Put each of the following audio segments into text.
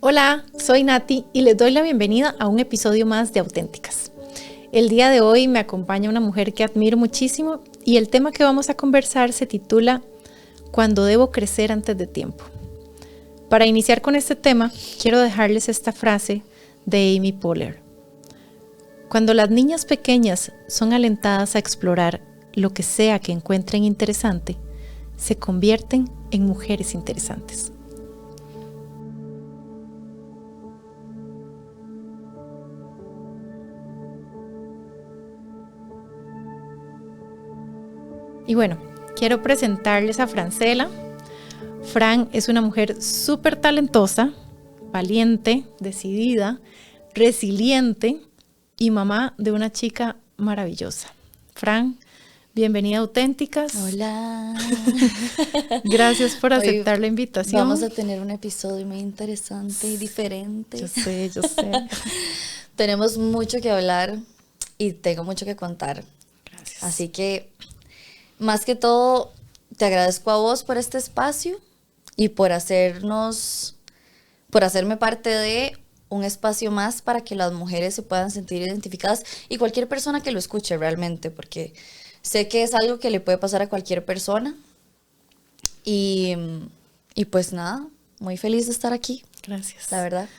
Hola, soy Nati y les doy la bienvenida a un episodio más de Auténticas. El día de hoy me acompaña una mujer que admiro muchísimo y el tema que vamos a conversar se titula Cuando debo crecer antes de tiempo. Para iniciar con este tema, quiero dejarles esta frase de Amy Poehler. Cuando las niñas pequeñas son alentadas a explorar lo que sea que encuentren interesante, se convierten en mujeres interesantes. Y bueno, quiero presentarles a Francela. Fran es una mujer súper talentosa, valiente, decidida, resiliente y mamá de una chica maravillosa. Fran, bienvenida a Auténticas. Hola. Gracias por aceptar la invitación. Vamos a tener un episodio muy interesante y diferente. Yo sé. Tenemos mucho que hablar y tengo mucho que contar. Gracias. Así que, más que todo, te agradezco a vos por este espacio y por hacerme parte de un espacio más para que las mujeres se puedan sentir identificadas y cualquier persona que lo escuche realmente, porque sé que es algo que le puede pasar a cualquier persona. Y pues nada, muy feliz de estar aquí. Gracias. La verdad.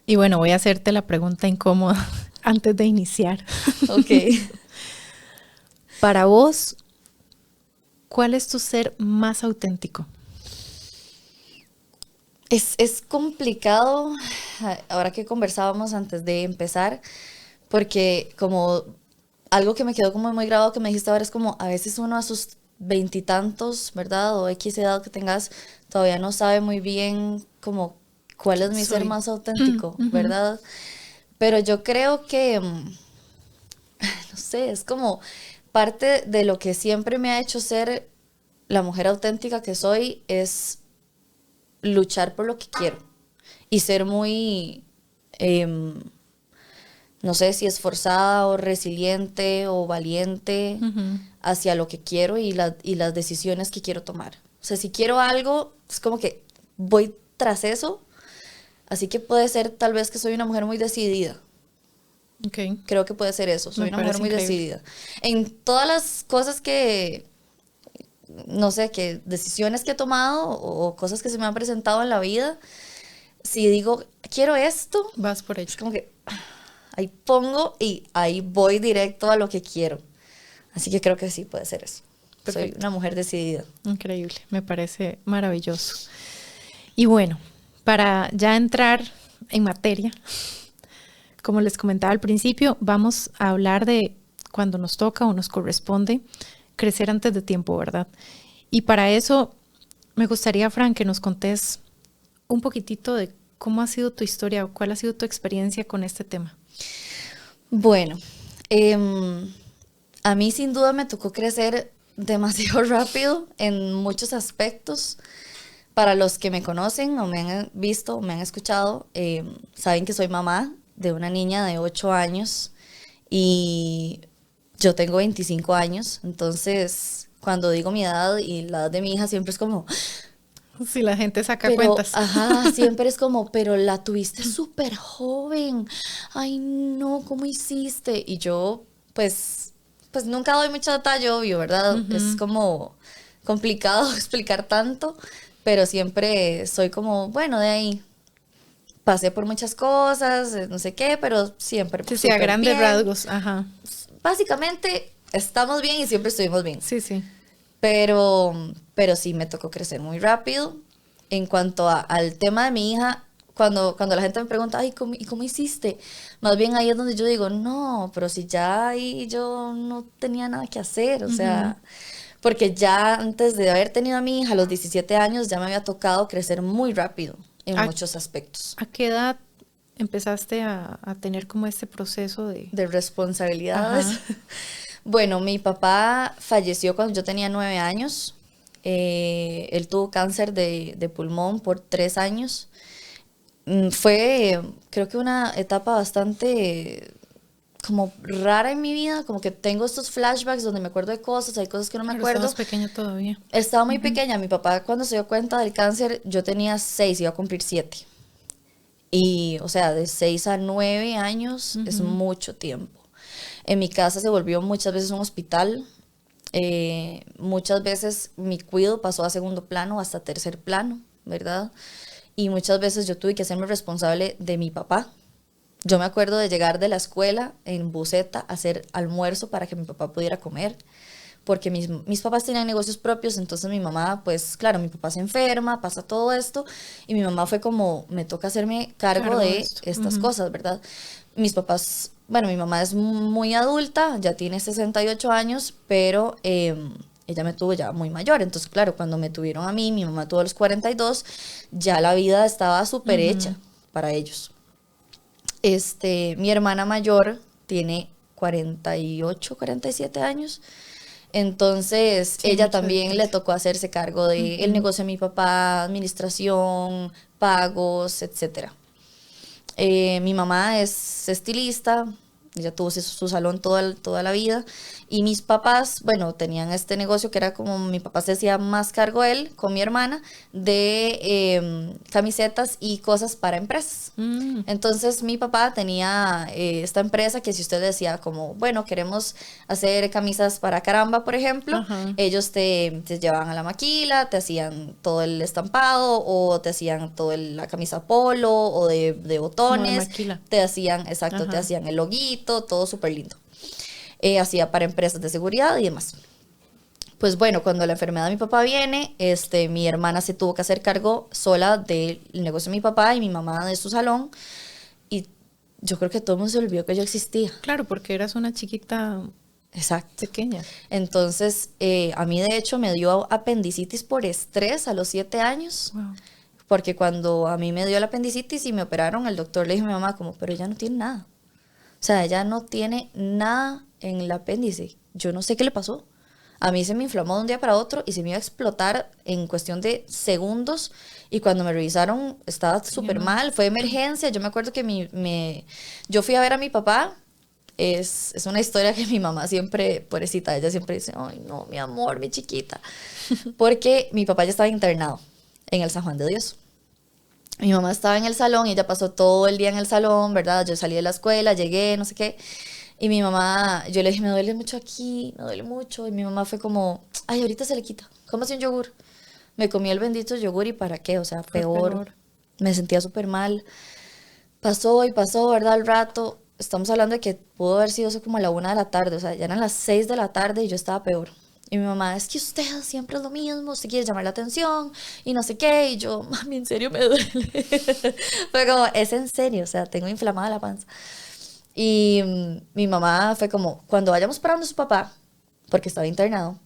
Y bueno, voy a hacerte la pregunta incómoda antes de iniciar. Ok. Para vos, ¿cuál es tu ser más auténtico? Es complicado, ahora que conversábamos antes de empezar, porque como algo que me quedó como muy grabado que me dijiste ahora es como a veces uno a sus veintitantos, ¿verdad? O X edad que tengas, todavía no sabe muy bien como cuál es mi ser más auténtico, ¿verdad? Pero yo creo que, no sé, es como parte de lo que siempre me ha hecho ser la mujer auténtica que soy es luchar por lo que quiero y ser muy, no sé si esforzada o resiliente o valiente hacia lo que quiero y las decisiones que quiero tomar. O sea, si quiero algo, es como que voy tras eso. Así que puede ser tal vez que soy una mujer muy decidida. Okay. Creo que puede ser eso, soy una mujer muy increíble. decidida. En todas las cosas que, no sé, que decisiones que he tomado o cosas que se me han presentado en la vida, si digo, quiero esto, Vas por ello. es como que ahí pongo y ahí voy directo a lo que quiero. Así que creo que sí puede ser eso. Perfecto. Soy una mujer decidida. Increíble, me parece maravilloso. Y bueno, para ya entrar en materia, como les comentaba al principio, vamos a hablar de cuando nos toca o nos corresponde crecer antes de tiempo, ¿verdad? Y para eso me gustaría, Fran, que nos contés un poquitito de cómo ha sido tu historia o cuál ha sido tu experiencia con este tema. Bueno, a mí sin duda me tocó crecer demasiado rápido en muchos aspectos. Para los que me conocen o me han visto o me han escuchado, saben que soy mamá de una niña de 8 años y yo tengo 25 años. Entonces, cuando digo mi edad y la edad de mi hija, siempre es como... Si la gente saca pero, cuentas. Ajá, siempre es como, pero la tuviste súper joven. Ay, no, ¿cómo hiciste? Y yo, pues nunca doy mucho detalle, obvio, ¿verdad? Es como complicado explicar tanto, pero siempre soy como, bueno, de ahí pasé por muchas cosas, no sé qué, pero siempre Sí, a grandes rasgos, ajá. Básicamente, estamos bien y siempre estuvimos bien. Sí. Pero sí me tocó crecer muy rápido. En cuanto al tema de mi hija, cuando la gente me pregunta, ay, ¿cómo hiciste? Más bien ahí es donde yo digo, no, pero si ya ahí yo no tenía nada que hacer, o sea, porque ya antes de haber tenido a mi hija a los 17 años, ya me había tocado crecer muy rápido en muchos aspectos. ¿A qué edad empezaste a tener como este proceso de responsabilidades? Ajá. Bueno, mi papá falleció cuando yo tenía 9 años. Él tuvo cáncer de pulmón por 3 años. Fue, creo que una etapa bastante como rara en mi vida, como que tengo estos flashbacks donde me acuerdo de cosas, hay cosas que no me acuerdo. Estabas pequeña todavía. Estaba muy pequeña. Mi papá cuando se dio cuenta del cáncer, yo tenía 6, iba a cumplir 7. Y, o sea, de 6 a 9 años es mucho tiempo. En mi casa se volvió muchas veces un hospital. Muchas veces mi cuidado pasó a segundo plano, hasta tercer plano, ¿verdad? Y muchas veces yo tuve que hacerme responsable de mi papá. Yo me acuerdo de llegar de la escuela en buseta a hacer almuerzo para que mi papá pudiera comer, porque mis papás tenían negocios propios, entonces mi mamá, pues claro, mi papá se enferma, pasa todo esto, y mi mamá fue como, me toca hacerme cargo de estas cosas, ¿verdad? Mis papás, bueno, mi mamá es muy adulta, ya tiene 68 años, pero ella me tuvo ya muy mayor, entonces claro, cuando me tuvieron a mí, mi mamá tuvo a los 42, ya la vida estaba súper hecha para ellos. Mi hermana mayor tiene 48, 47 años. Entonces, sí, ella también le tocó hacerse cargo del negocio de mi papá, administración, pagos, etcétera. Mi mamá es estilista, ella tuvo su salón toda la vida. Y mis papás, bueno, tenían este negocio que era como mi papá se hacía más cargo él con mi hermana de camisetas y cosas para empresas. Entonces mi papá tenía esta empresa que si usted decía como, bueno, queremos hacer camisas para Caramba, por ejemplo, ellos te llevaban a la maquila, te hacían todo el estampado o te hacían toda la camisa polo o de botones. Te hacían, exacto, te hacían el loguito, todo súper lindo. Hacía para empresas de seguridad y demás. Pues bueno, cuando la enfermedad de mi papá viene, mi hermana se tuvo que hacer cargo sola del negocio de mi papá y mi mamá de su salón. Y yo creo que todo el mundo se olvidó que yo existía. Claro, porque eras una chiquita. Exacto. Pequeña. Entonces, a mí de hecho me dio apendicitis por estrés a los 7 años. Wow. Porque cuando a mí me dio la apendicitis y me operaron, el doctor le dijo a mi mamá como, pero ella no tiene nada. O sea, ella no tiene nada en el apéndice. Yo no sé qué le pasó. A mí se me inflamó de un día para otro y se me iba a explotar en cuestión de segundos. Y cuando me revisaron estaba súper mal. Fue emergencia. Yo me acuerdo que yo fui a ver a mi papá. Es una historia que mi mamá siempre, pobrecita, ella siempre dice, ay no, mi amor, mi chiquita. Porque mi papá ya estaba internado en el San Juan de Dios. Mi mamá estaba en el salón y ella pasó todo el día en el salón, ¿verdad? Yo salí de la escuela, llegué, no sé qué. Y mi mamá, yo le dije, me duele mucho aquí, me duele mucho. Y mi mamá fue como, ay, ahorita se le quita, cómase un yogur. Me comí el bendito yogur y ¿para qué? O sea, peor. Me sentía súper mal. Pasó y pasó, ¿verdad? Al rato, estamos hablando de que pudo haber sido eso como a la 1 de la tarde. O sea, ya eran las 6 de la tarde y yo estaba peor. Y mi mamá, es que usted siempre es lo mismo, usted quiere llamar la atención y no sé qué. Y yo, mami, en serio me duele. Fue como, es en serio, o sea, tengo inflamada la panza. Y mi mamá fue como, cuando vayamos para donde su papá, porque estaba internado,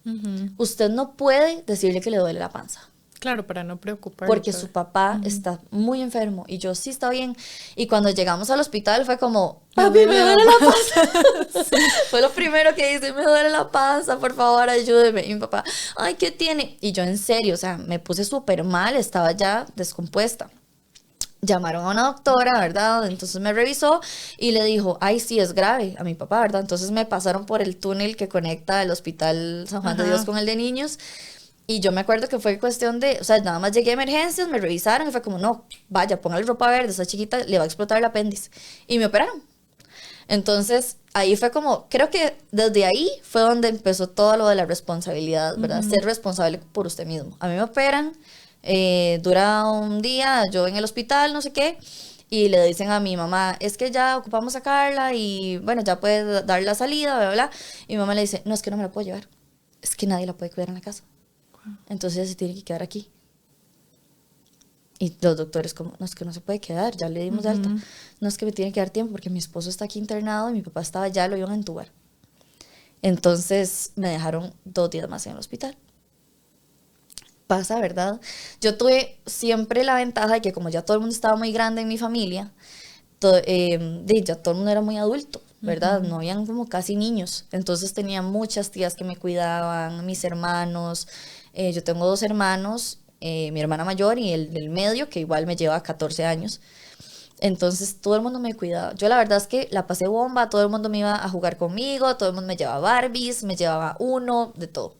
usted no puede decirle que le duele la panza. Claro, para no preocuparse. Porque su papá está muy enfermo y yo sí está bien. Y cuando llegamos al hospital fue como, papi, me duele la panza. Sí. Fue lo primero que hice, me duele la panza, por favor, ayúdeme. Y mi papá, ay, ¿qué tiene? Y yo en serio, o sea, me puse súper mal, estaba ya descompuesta. Llamaron a una doctora, ¿verdad? Entonces me revisó y le dijo, ay, sí, es grave a mi papá, ¿verdad? Entonces me pasaron por el túnel que conecta el hospital San Juan de Dios con el de niños. Y yo me acuerdo que fue cuestión de, o sea, nada más llegué a emergencias, me revisaron y fue como, no, vaya, póngale ropa verde, esa chiquita le va a explotar el apéndice. Y me operaron. Entonces, ahí fue como, creo que desde ahí fue donde empezó todo lo de la responsabilidad, ¿verdad? Ser responsable por usted mismo. A mí me operan, dura un día, yo en el hospital, no sé qué, y le dicen a mi mamá, es que ya ocupamos sacarla y, bueno, ya puede dar la salida, bla, bla, bla. Y mi mamá le dice, no, es que no me la puedo llevar. Es que nadie la puede cuidar en la casa. Entonces ella se tiene que quedar aquí. Y los doctores como, no, es que no se puede quedar, ya le dimos de alta. No, es que me tiene que dar tiempo porque mi esposo está aquí internado y mi papá estaba allá, lo iban a entubar. Entonces me dejaron 2 días más en el hospital. Pasa, ¿verdad? Yo tuve siempre la ventaja de que como ya todo el mundo estaba muy grande en mi familia, ya todo el mundo era muy adulto, ¿verdad? No habían como casi niños. Entonces tenía muchas tías que me cuidaban, mis hermanos. Yo tengo 2 hermanos, mi hermana mayor y el del medio, que igual me lleva 14 años. Entonces todo el mundo me cuidaba. Yo la verdad es que la pasé bomba, todo el mundo me iba a jugar conmigo, todo el mundo me llevaba Barbies, me llevaba Uno, de todo.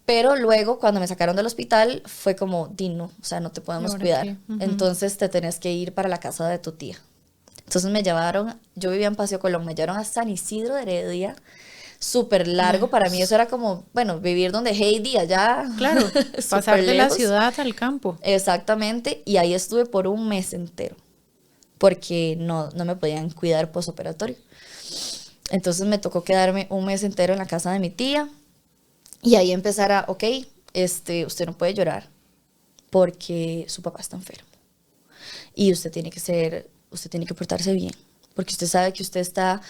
Pero luego, cuando me sacaron del hospital, fue como, Dino, o sea, no te podemos cuidar. Entonces te tenés que ir para la casa de tu tía. Entonces me llevaron, yo vivía en Paseo Colón, me llevaron a San Isidro de Heredia, súper largo. Para mí eso era como, bueno, vivir donde Heidi, allá. Claro, pasar de la ciudad al campo. Exactamente, y ahí estuve por un mes entero, porque no me podían cuidar postoperatorio. Entonces me tocó quedarme un mes entero en la casa de mi tía, y ahí empezar a, ok, usted no puede llorar, porque su papá está enfermo, y usted tiene que portarse bien, porque usted sabe que usted está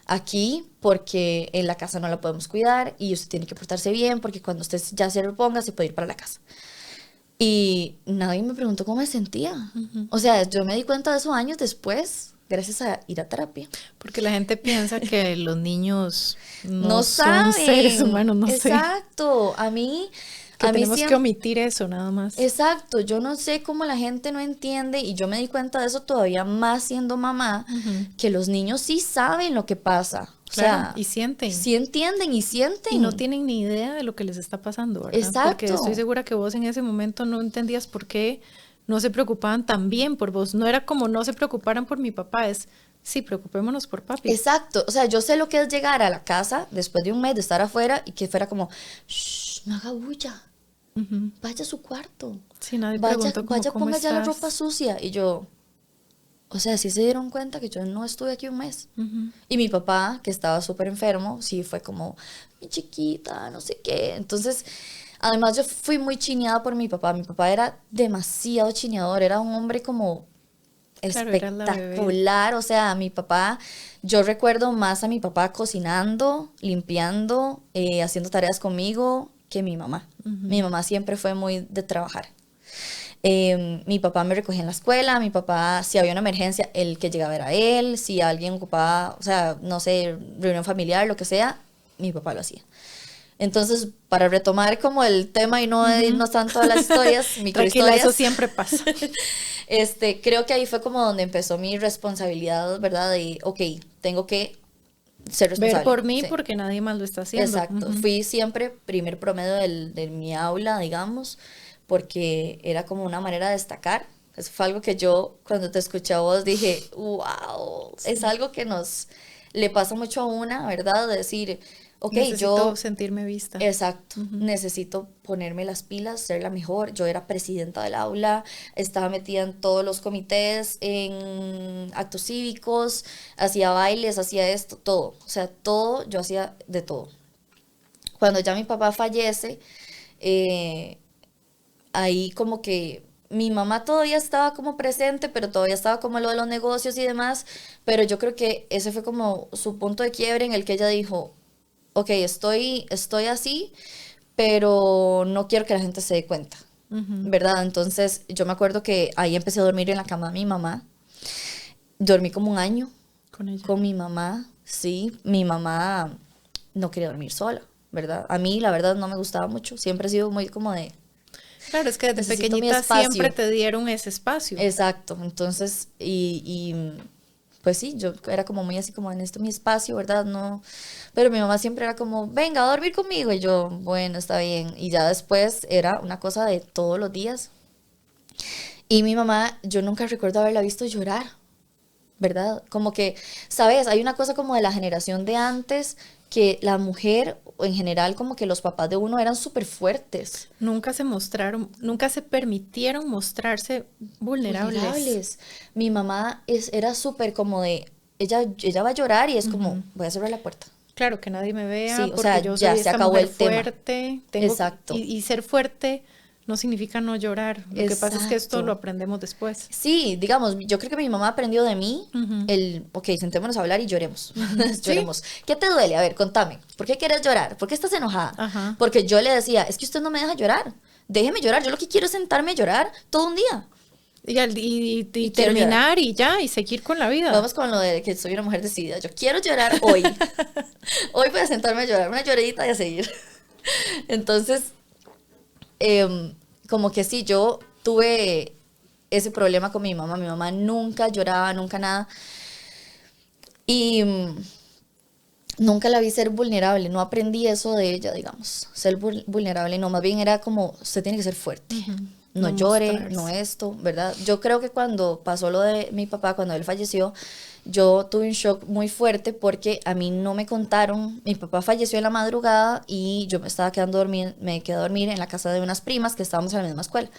aquí porque en la casa no la podemos cuidar, y usted tiene que portarse bien, porque cuando usted ya se reponga, se puede ir para la casa. Y nadie me preguntó cómo me sentía. O sea, yo me di cuenta de eso años después, gracias a ir a terapia. Porque la gente piensa que los niños No son saben. seres humanos, no sé. Exacto. A mí tenemos siempre, que omitir eso nada más. Exacto. Yo no sé cómo la gente no entiende, y yo me di cuenta de eso todavía más siendo mamá, que los niños sí saben lo que pasa. Claro, o sea, y sienten. Sí entienden y sienten. Y no tienen ni idea de lo que les está pasando, ¿verdad? Exacto. Porque estoy segura que vos en ese momento no entendías por qué no se preocupaban tan bien por vos. No era como no se preocuparan por mi papá, es sí, preocupémonos por papi. Exacto. O sea, yo sé lo que es llegar a la casa después de un mes de estar afuera y que fuera como, shh, no haga bulla. Vaya a su cuarto. Sí, nadie vaya, preguntó cómo ponga ya la estás. ropa sucia. Y yo, o sea, sí se dieron cuenta que yo no estuve aquí un mes. Y mi papá, que estaba súper enfermo, sí fue como, mi chiquita, no sé qué. Entonces, además yo fui muy chineada por mi papá. Mi papá era demasiado chineador, era un hombre como espectacular. O sea, mi papá, yo recuerdo más a mi papá cocinando, limpiando, haciendo tareas conmigo, que mi mamá. Mi mamá siempre fue muy de trabajar. Mi papá me recogía en la escuela, mi papá, si había una emergencia, el que llegaba era él, si alguien ocupaba, o sea, no sé, reunión familiar, lo que sea, mi papá lo hacía. Entonces, para retomar como el tema y no irnos tanto a las historias, microhistorias. Tranquila, eso siempre pasa. Creo que ahí fue como donde empezó mi responsabilidad, ¿verdad? De, ok, tengo que ser responsable. Ver por mí, sí, porque nadie más lo está haciendo. Exacto. Fui siempre primer promedio de mi aula, digamos, porque era como una manera de destacar. Eso fue algo que yo, cuando te escuché a vos, dije, wow, sí, es algo que le pasa mucho a una, ¿verdad? De decir, ok, necesito sentirme vista. Exacto, necesito ponerme las pilas, ser la mejor. Yo era presidenta del aula, estaba metida en todos los comités, en actos cívicos, hacía bailes, hacía esto, todo. O sea, todo, yo hacía de todo. Cuando ya mi papá fallece, ahí como que mi mamá todavía estaba como presente, pero todavía estaba como lo de los negocios y demás. Pero yo creo que ese fue como su punto de quiebre, en el que ella dijo, ok, estoy así, pero no quiero que la gente se dé cuenta, ¿verdad? Entonces yo me acuerdo que ahí empecé a dormir en la cama de mi mamá. Dormí como un año con mi mamá, sí. Mi mamá no quería dormir sola, ¿verdad? A mí la verdad no me gustaba mucho, siempre he sido muy como de... Claro, es que desde pequeñita siempre te dieron ese espacio. Exacto, entonces, pues sí, yo era como muy así como en esto mi espacio, ¿verdad? No, pero mi mamá siempre era como, venga a dormir conmigo, y yo, bueno, está bien. Y ya después era una cosa de todos los días. Y mi mamá, yo nunca recuerdo haberla visto llorar, ¿verdad? Como que, ¿sabes? Hay una cosa como de la generación de antes, que la mujer, o en general, como que los papás de uno eran súper fuertes. Nunca se permitieron mostrarse vulnerables. Mi mamá era súper como de, ella va a llorar y es como, voy a cerrar la puerta. Claro, que nadie me vea, sí, porque o sea, yo ya soy se acabó el fuerte. Exacto. Y ser fuerte no significa no llorar. Lo que pasa es que esto lo aprendemos después. Sí, digamos, yo creo que mi mamá aprendió de mí ok, sentémonos a hablar y lloremos. Lloremos. ¿Sí? ¿Qué te duele? A ver, contame. ¿Por qué quieres llorar? ¿Por qué estás enojada? Ajá. Porque yo le decía, es que usted no me deja llorar. Déjeme llorar. Yo lo que quiero es sentarme a llorar todo un día. Y terminar llorar. Y ya, y seguir con la vida. Vamos con lo de que soy una mujer decidida. Yo quiero llorar hoy. Hoy voy a sentarme a llorar. Una lloradita y a seguir. Entonces, como que sí, yo tuve ese problema con mi mamá. Mi mamá nunca lloraba, nunca nada. Y nunca la vi ser vulnerable, no aprendí eso de ella, digamos, ser vulnerable, no, más bien era como, usted tiene que ser fuerte, no No llore, mostrarse. no esto, ¿verdad? Yo creo que cuando pasó lo de mi papá, cuando él falleció, yo tuve un shock muy fuerte porque a mí no me contaron, mi papá falleció en la madrugada y yo me estaba quedando dormir, me quedé a dormir en la casa de unas primas que estábamos en la misma escuela.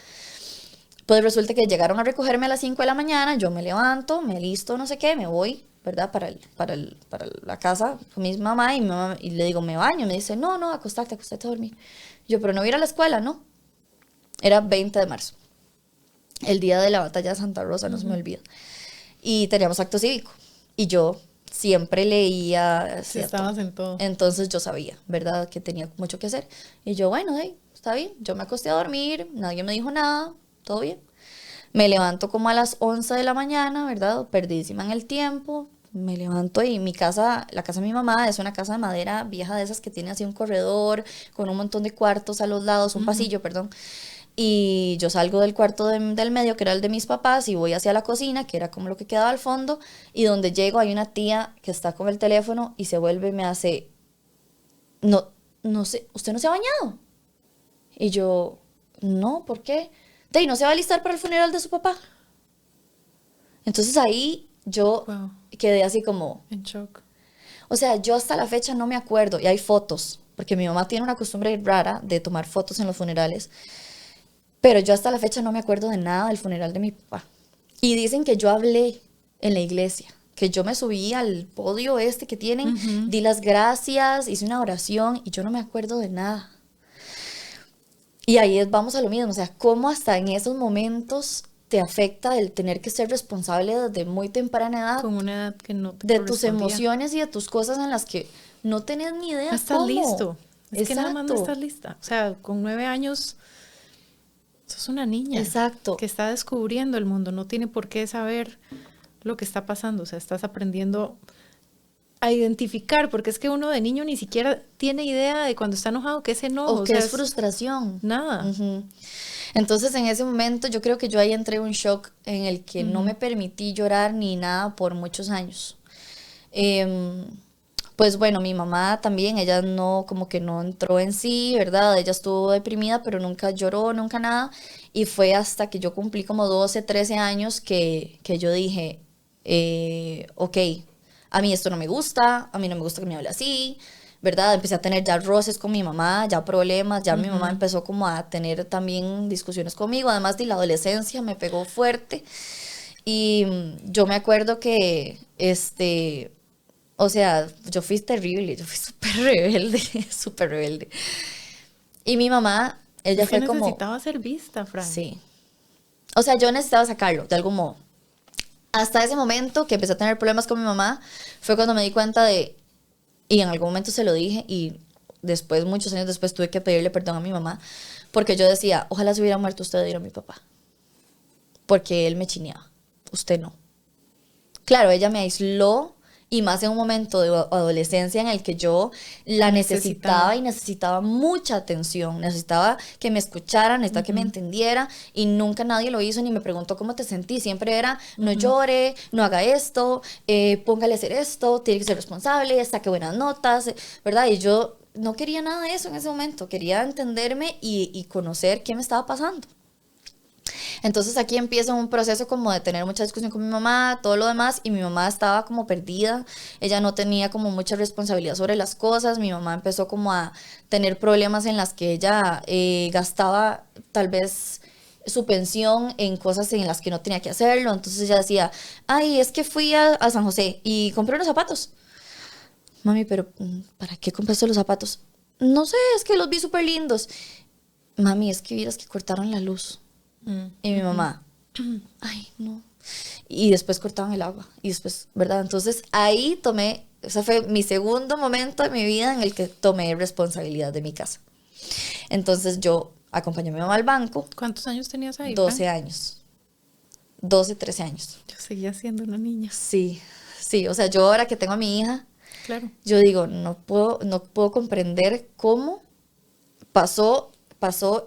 Pues resulta que llegaron a recogerme a las 5 de la mañana, yo me levanto, me listo, no sé qué, me voy, ¿verdad? Para la casa con mi mamá y le digo, me baño. Me dice, no, no, acostate a dormir. Yo, pero no voy a ir a la escuela, ¿no? Era 20 de marzo, el día de la batalla de Santa Rosa, no se me olvida. Y teníamos acto cívico. Y yo siempre leía, Sí, hacía todo. estabas en todo. Entonces yo sabía, ¿verdad? Que tenía mucho que hacer. Y yo, bueno, hey, está bien. Yo me acosté a dormir, nadie me dijo nada, todo bien. Me levanto como a las 11 de la mañana, ¿verdad? Perdidísima en el tiempo. Me levanto y mi casa, la casa de mi mamá es una casa de madera vieja de esas que tiene así un corredor con un montón de cuartos a los lados, un pasillo, perdón. Y yo salgo del cuarto del medio, que era el de mis papás, y voy hacia la cocina, que era como lo que quedaba al fondo, y donde llego hay una tía que está con el teléfono y se vuelve y me hace, no, no sé, ¿usted no se ha bañado? Y yo, no, ¿por qué? ¿Y no se va a alistar para el funeral de su papá? Entonces ahí yo Wow, quedé así como, en shock. o sea, yo hasta la fecha no me acuerdo, y hay fotos, porque mi mamá tiene una costumbre rara de tomar fotos en los funerales, pero yo hasta la fecha no me acuerdo de nada del funeral de mi papá. Y dicen que yo hablé en la iglesia, que yo me subí al podio este que tienen, di las gracias, hice una oración y yo no me acuerdo de nada. Y ahí vamos a lo mismo, o sea, cómo hasta en esos momentos te afecta el tener que ser responsable desde muy temprana edad Con una edad que no te de tus correspondía. emociones y de tus cosas en las que no tenés ni No idea estás cómo. listo. Es que nada más no Exacto, estás lista. O sea, con 9 años sos una niña exacto. que está descubriendo el mundo. No tiene por qué saber lo que está pasando. O sea, estás aprendiendo a identificar, porque es que uno de niño ni siquiera tiene idea de cuando está enojado, que es enojo. O O que sea, es frustración. nada. Ujú. Entonces en ese momento yo creo que yo ahí entré en un shock en el que no me permití llorar ni nada por muchos años. Em, pues bueno, mi mamá también, ella no, como que no entró en sí, ¿verdad? Ella estuvo deprimida, pero nunca lloró, nunca nada. Y fue hasta que yo cumplí como 12 13 años que yo dije, ok, a mí esto no me gusta, a mí no me gusta que me hable así, ¿verdad? Empecé a tener ya roces con mi mamá, ya problemas, ya mi mamá empezó como a tener también discusiones conmigo, además de la adolescencia me pegó fuerte. Y yo me acuerdo que, o sea, yo fui terrible, yo fui súper rebelde, súper rebelde. Y mi mamá, ella Es que fue como, necesitaba ser vista, Fran. sí. O sea, yo necesitaba sacarlo, de algún modo. Hasta ese momento que empecé a tener problemas con mi mamá, fue cuando me di cuenta de, y en algún momento se lo dije, y después, muchos años después, tuve que pedirle perdón a mi mamá, porque yo decía, ojalá se hubiera muerto usted y no mi papá, porque él me chineaba, usted no. Claro, ella me aisló y más en un momento de adolescencia en el que yo la necesitaba y necesitaba mucha atención, necesitaba que me escuchara, necesitaba que me entendiera y nunca nadie lo hizo ni me preguntó cómo te sentí, siempre era no llore, no haga esto, póngale a hacer esto, tiene que ser responsable, saque buenas notas, ¿verdad? Y yo no quería nada de eso en ese momento, quería entenderme y conocer qué me estaba pasando. Entonces aquí empieza un proceso como de tener mucha discusión con mi mamá, todo lo demás, y mi mamá estaba como perdida, ella no tenía como mucha responsabilidad sobre las cosas, mi mamá empezó como a tener problemas en las que ella gastaba tal vez su pensión en cosas en las que no tenía que hacerlo, entonces ella decía, ay, es que fui a San José y compré unos zapatos. Mami, pero ¿para qué compraste los zapatos? No sé, es que los vi súper lindos. Mami, es que vieras que cortaron la luz. Y mi mamá, ay, no. Y después cortaban el agua. Y después, ¿verdad? Entonces ahí tomé, ese fue mi segundo momento de mi vida en el que tomé responsabilidad de mi casa. Entonces yo acompañé a mi mamá al banco, ¿Cuántos años tenías ahí, 12 Fran? años, 12 13 años. Yo seguía siendo una niña. Sí, sí, o sea, yo ahora que tengo a mi hija, Claro. yo digo, no puedo comprender cómo pasó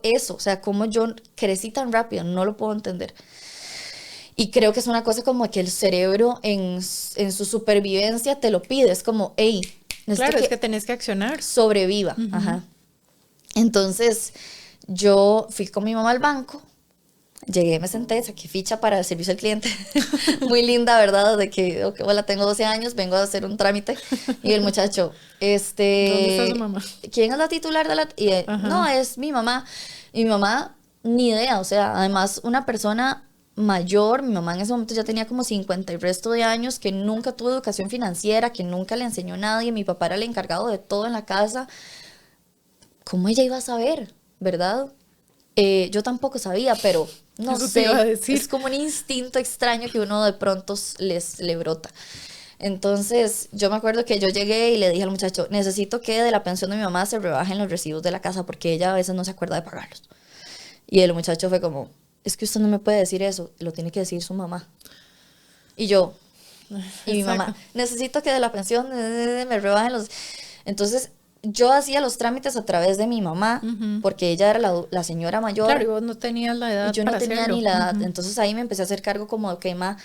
eso, o sea, cómo yo crecí tan rápido, no lo puedo entender. Y creo que es una cosa como que el cerebro en su supervivencia te lo pide, es como, hey, Claro, es que tenés que accionar. Sobreviva. Ajá. Entonces, yo fui con mi mamá al banco, llegué, me senté, saqué ficha para el servicio al cliente. Muy linda, ¿verdad? De que, ok, hola, tengo 12 años, vengo a hacer un trámite. Y el muchacho, ¿Dónde está su mamá? ¿quién es la titular de la...? No, es mi mamá. Y mi mamá, ni idea, o sea, además una persona mayor, mi mamá en ese momento ya tenía como 50 y resto de años, que nunca tuvo educación financiera, que nunca le enseñó a nadie, mi papá era el encargado de todo en la casa. ¿Cómo ella iba a saber, verdad? Yo tampoco sabía, pero no Eso te sé, iba a decir. es como un instinto extraño que uno de pronto le brota. Entonces, yo me acuerdo que yo llegué y le dije al muchacho, necesito que de la pensión de mi mamá se rebajen los recibos de la casa porque ella a veces no se acuerda de pagarlos. Y el muchacho fue como, es que usted no me puede decir eso, lo tiene que decir su mamá. Y yo, y mi mamá, necesito que de la pensión me rebajen los... Entonces, yo hacía los trámites a través de mi mamá, porque ella era la señora mayor. Claro, y vos no tenías la edad y yo no para tenía hacerlo. ni la edad. Entonces ahí me empecé a hacer cargo como, ok, ma,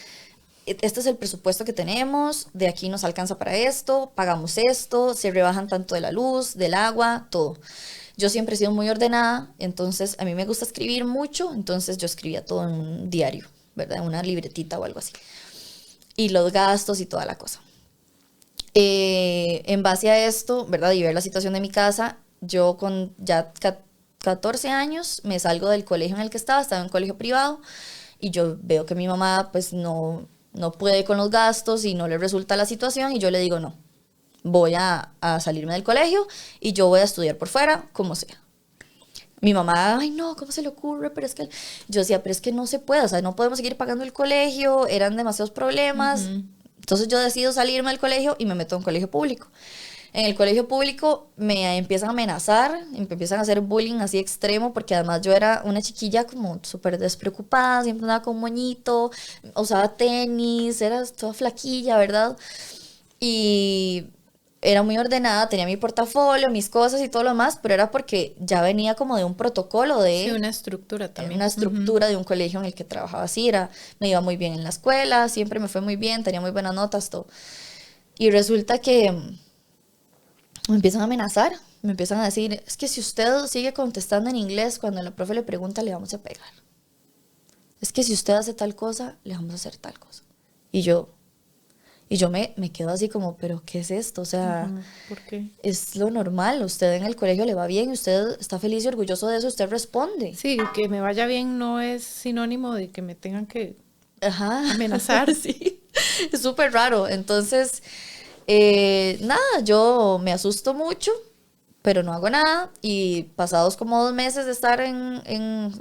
este es el presupuesto que tenemos, de aquí nos alcanza para esto, pagamos esto, se rebajan tanto de la luz, del agua, todo. Yo siempre he sido muy ordenada, entonces a mí me gusta escribir mucho, entonces yo escribía todo en un diario, ¿verdad? En una libretita o algo así. Y los gastos y toda la cosa. En base a esto, ¿verdad? Y ver la situación de mi casa, yo con ya 14 años me salgo del colegio en el que estaba en un colegio privado, y yo veo que mi mamá pues no puede con los gastos y no le resulta la situación, y yo le digo no, voy a salirme del colegio y yo voy a estudiar por fuera, como sea. Mi mamá, ay no, ¿cómo se le ocurre? Pero es que yo decía, pero es que no se puede, o sea, no podemos seguir pagando el colegio, eran demasiados problemas. Entonces yo decido salirme del colegio y me meto a un colegio público. En el colegio público me empiezan a amenazar, me empiezan a hacer bullying así extremo, porque además yo era una chiquilla como súper despreocupada, siempre andaba con un moñito, usaba tenis, era toda flaquilla, ¿verdad? Y era muy ordenada, tenía mi portafolio, mis cosas y todo lo demás, pero era porque ya venía como de un protocolo de... Sí, una estructura también. Una estructura de un colegio en el que trabajaba así, me iba muy bien en la escuela, siempre me fue muy bien, tenía muy buenas notas, todo. Y resulta que me empiezan a amenazar, me empiezan a decir, es que si usted sigue contestando en inglés, cuando la profe le pregunta, le vamos a pegar. Es que si usted hace tal cosa, le vamos a hacer tal cosa. Y yo me quedo así como, ¿pero qué es esto? O sea, ¿por qué? Es lo normal, usted en el colegio le va bien, usted está feliz y orgulloso de eso, usted responde. Sí, que me vaya bien no es sinónimo de que me tengan que Ajá. amenazar. Sí, es súper raro. Entonces, nada, yo me asusto mucho, pero no hago nada. Y pasados como 2 meses de estar en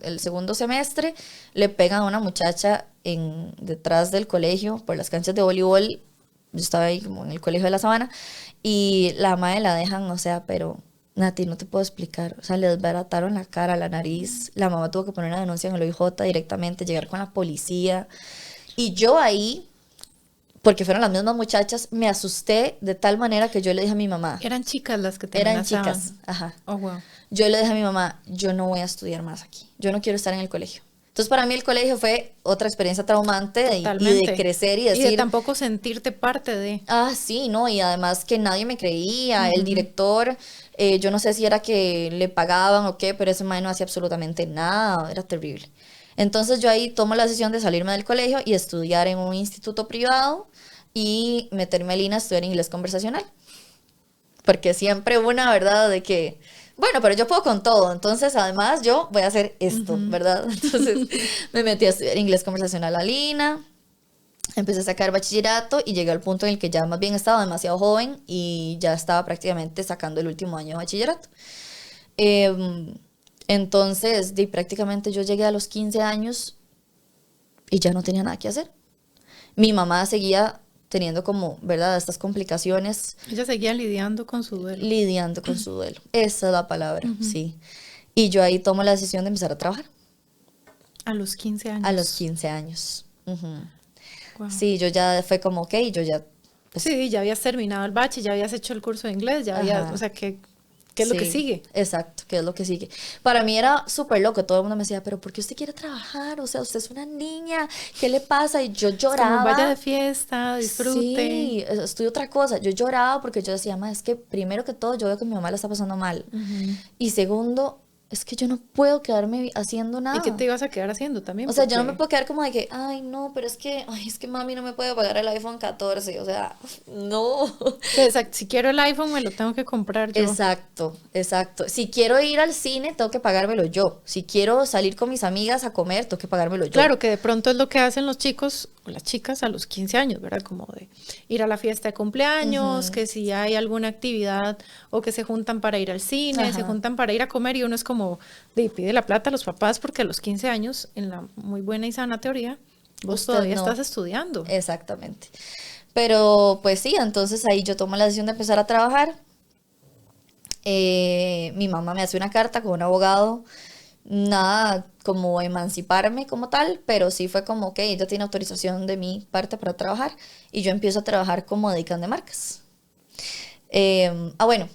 el segundo semestre, le pegan a una muchacha detrás del colegio, por las canchas de voleibol. Yo estaba ahí como en el colegio de la Sabana, y la madre la dejan, o sea, pero Nati, no te puedo explicar, o sea, le desbarataron la cara, la nariz, la mamá tuvo que poner una denuncia en el OIJ directamente, llegar con la policía, y yo ahí, porque fueron las mismas muchachas, me asusté de tal manera que yo le dije a mi mamá. Eran chicas las que te Eran amenazaban. chicas, ajá. Oh, wow. Yo le dije a mi mamá, yo no voy a estudiar más aquí, yo no quiero estar en el colegio. Entonces, para mí el colegio fue otra experiencia traumante y de crecer y decir... Y de tampoco sentirte parte de... Ah, sí, ¿no? Y además que nadie me creía, el director, yo no sé si era que le pagaban o qué, pero ese man no hacía absolutamente nada, era terrible. Entonces yo ahí tomo la decisión de salirme del colegio y estudiar en un instituto privado y meterme a Lina a estudiar inglés conversacional. Porque siempre una verdad de que... Bueno, pero yo puedo con todo, entonces además yo voy a hacer esto, ¿verdad? Entonces me metí a estudiar inglés conversacional a Lina, empecé a sacar bachillerato y llegué al punto en el que ya más bien estaba demasiado joven y ya estaba prácticamente sacando el último año de bachillerato. Entonces, prácticamente yo llegué a los 15 años y ya no tenía nada que hacer. Mi mamá seguía teniendo como, ¿verdad?, estas complicaciones. Ella seguía lidiando con su duelo. Lidiando con su duelo. Esa es la palabra, sí. Y yo ahí tomo la decisión de empezar a trabajar. A los 15 años. A los 15 años. Wow. Sí, yo ya fue como, yo ya... Pues, sí, ya habías terminado el bache, ya habías hecho el curso de inglés, ya habías, o sea, qué ¿Qué es lo que Sí, sigue? exacto, ¿qué es lo que sigue? Para mí era súper loco, todo el mundo me decía, pero ¿por qué usted quiere trabajar? O sea, usted es una niña, ¿qué le pasa? Y yo Es como vaya de lloraba. fiesta, disfrute. Sí, estudio otra cosa. Yo lloraba porque yo decía, ma, es que primero que todo yo veo que mi mamá la está pasando mal. Ujú. Y segundo, es que yo no puedo quedarme haciendo ¿Y qué nada. te ibas a quedar haciendo también? O sea, yo no me Porque, puedo quedar como de que, ay, no, pero es que mami no me puede pagar el iPhone 14. O sea, no. exacto, si quiero el iPhone me lo tengo que comprar yo. Exacto, exacto. Si quiero ir al cine, tengo que pagármelo yo. Si quiero salir con mis amigas a comer, tengo que pagármelo yo. Claro que de pronto es lo que hacen los chicos o las chicas a los 15 años, ¿verdad? Como de ir a la fiesta de cumpleaños, que si hay alguna actividad o que se juntan para ir al cine, se Ajá, juntan para ir a comer y uno es como, de, pide la plata a los papás porque a los 15 años, en la muy buena y sana teoría, vos usted todavía no. estás estudiando. Exactamente. Pero pues sí, entonces ahí yo tomo la decisión de empezar a trabajar. Mi mamá me hace una carta con un abogado, nada como emanciparme como tal, pero sí fue como que ella tiene autorización de mi parte para trabajar y yo empiezo a trabajar como dedicán de marcas. Bueno,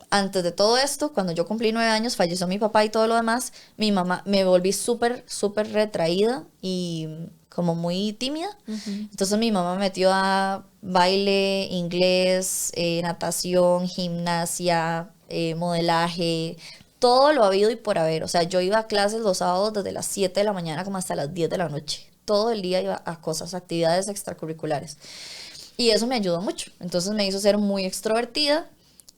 antes de todo esto, cuando yo cumplí 9 años, falleció mi papá y todo lo demás, mi mamá, me volví súper, súper retraída y como muy tímida. Entonces mi mamá me metió a baile, inglés, natación, gimnasia, modelaje, todo lo habido y por haber. O sea, yo iba a clases los sábados desde las 7 de la mañana como hasta las 10 de la noche. Todo el día iba a cosas, actividades extracurriculares. Y eso me ayudó mucho. Entonces me hizo ser muy extrovertida.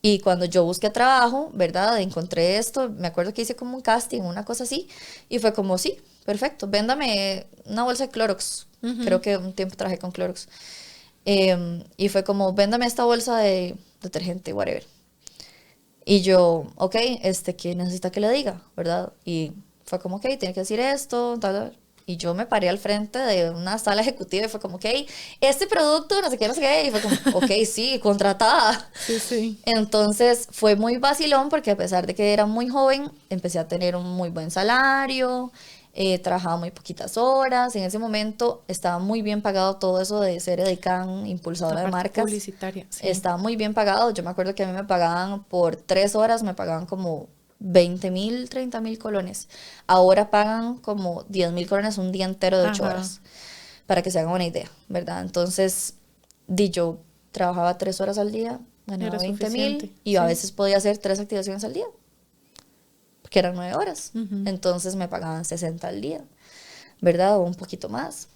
Y cuando yo busqué trabajo, ¿verdad? Encontré esto. Me acuerdo que hice como un casting, una cosa así. Y fue como, sí, perfecto. Véndame una bolsa de Clorox. Creo que un tiempo trabajé con Clorox. Y fue como, véndame esta bolsa de detergente, whatever. Y yo, ok, ¿qué necesita que le diga? ¿Verdad? Y fue como, ok, tiene que decir esto, tal, tal. Y yo me paré al frente de una sala ejecutiva y fue como, ok, este producto, no sé qué, no sé qué. Y fue como, ok, sí, contratada. Sí, sí. Entonces fue muy vacilón porque a pesar de que era muy joven, empecé a tener un muy buen salario, trabajaba muy poquitas horas. En ese momento estaba muy bien pagado todo eso de ser edecán, La impulsadora de parte marcas. publicitaria, sí. Estaba muy bien pagado. Yo me acuerdo que a mí me pagaban por 3 horas, me pagaban como 20.000, 30.000 colones. Ahora pagan como 10.000 colones un día entero de ocho Ajá, horas, para que se hagan una idea, ¿verdad? Entonces, yo trabajaba 3 horas al día, ganaba era 20.000 suficiente, y a sí. veces podía hacer 3 activaciones al día, que eran 9 horas. Entonces me pagaban 60 al día, ¿verdad? O un poquito más.